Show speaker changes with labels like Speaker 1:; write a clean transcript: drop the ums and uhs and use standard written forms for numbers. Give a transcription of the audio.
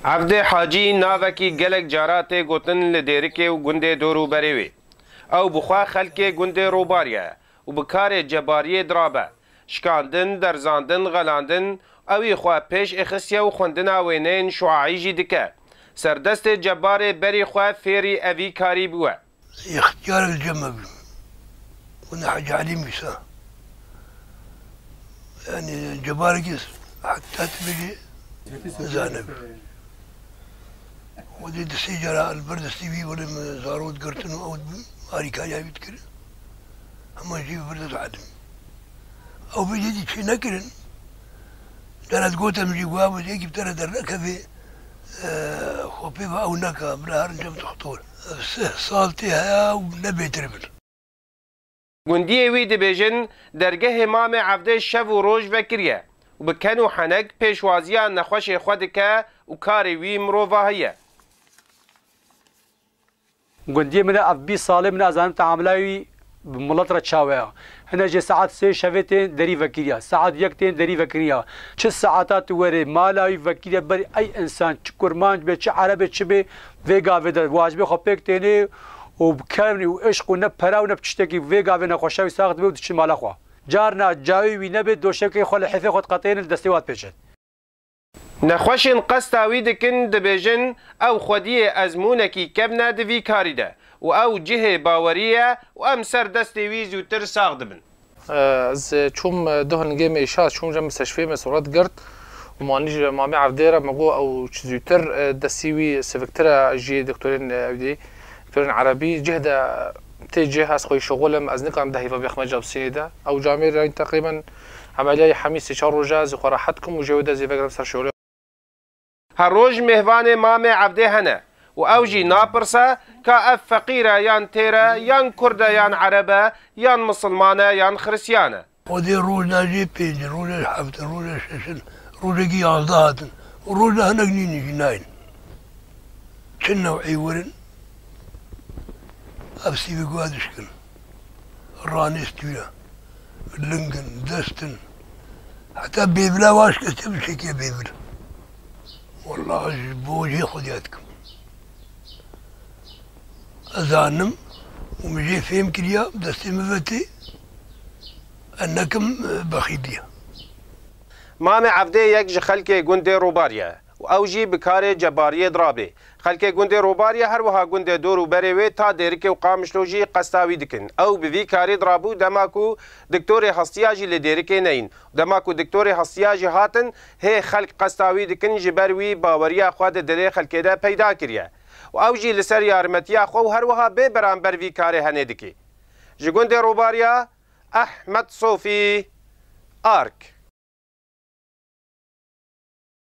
Speaker 1: عبد حاجی ناوکی گلک جارات گوتن لدیرکه و گنده دورو بریوی او بخوا خلک گنده روباریه و بکار جباریه درابه شکاندن درزاندن غلاندن اوی خوا پیش اخسیه و خوندن آوینین شعاعی جی دکه سردست جبار بری خوا فیری اوی کاری بوه
Speaker 2: اختیار الجمع ونحج علي ميسا يعني جبار قيس حتى تبقي زانب ودي السيجرة البرد السيبي ولا زارود قرتنو أو هاريكا جاي بتكر أما يجيب برد عدم أو بيجي شي نكرن دارت قوتا مجي قواب يجي بترى درنك في خوبيبا أو نكا بلا هرنجم تخطول صالتي هيا ونبي تربل
Speaker 1: گندی وی دبیجن درگه امام عبده شو و روش وکریه و بکن و حنک پیشوازیه نخوش خود که و کاری وی مروفاهیه
Speaker 3: گندی من اف 20 ساله من ازانم تعاملاوی ملت را چاوه هنا جه ساعت 3 شویتین دری وکریه ساعت 1 تین دری وکریه چه ساعتات وره مالاوی وکریه بر ای انسان چه کرمان به چه عربه چه به وگا ود واجب خو پک تینه و بکرنی و عشق و نه پرا و نه بتشتکی وگا و نه خوشاوی ساخت بود چه مالا خو جارنا جاوی وی نه به دوشکی خو لحفه خود قطین دستوات پیشت
Speaker 1: نخوشن قستاوی دکن دبیجن او خودی ازمونکی کبنا دوی کاری ده و او جه باوریه و ام سر دستی وی زودتر ساغ دبن
Speaker 4: از چوم دهن گیم ایشاز چوم جم مستشفی مسورات گرد و مانیج مامی عبدیره مگو او چزودتر دستی وی سفکتر جی دکتورین اودی دكتورين عربي جهد تيجه از خوي شغلم از نقام دهيفا بيخ مجاب سيده او جامير تقريبا عمليه حميس 4 روجاز وراحتكم وجوده زي فكره سر شغل
Speaker 1: هروج مهوان مام عبده هنا واوجي نابرسا كاف فقيره يان تيرا يان كرده يان عربه يان مسلمانه يان خريسيانه
Speaker 2: ودي روج ناجي بيج روج حفت روج ششل روج جي عضات وروج هنا جنيني جناين شنو عيورن أبسي بقوادش كن رانيستويا لنقن دستن حتى بيبلا واش كتب شي كي بيبلا والله بوجهي خدياتكم أزانم ومجي فيهم كليا دستي مفتي أنكم بخيدية
Speaker 1: مامي عبده يك خلكي گنده روباريا و اوجي بكاري جباريه درابي خلكي گنده روباريا هر وها گنده دورو بريوي تا ديركي و قامشلوجي قستاوي دكن او بفي كاري درابو دماكو دكتوري هستياجي لديركي نين دماكو دكتوري هستياجي هاتن هي خلق قستاوي دكن جبروي باوريا خواد دلي خلكي دا پیدا كريا و اوجي لسر يارمتيا خو هر وها بي برانبر في كاري هنه دكي جي گنده روباريا احمد صوفي آرك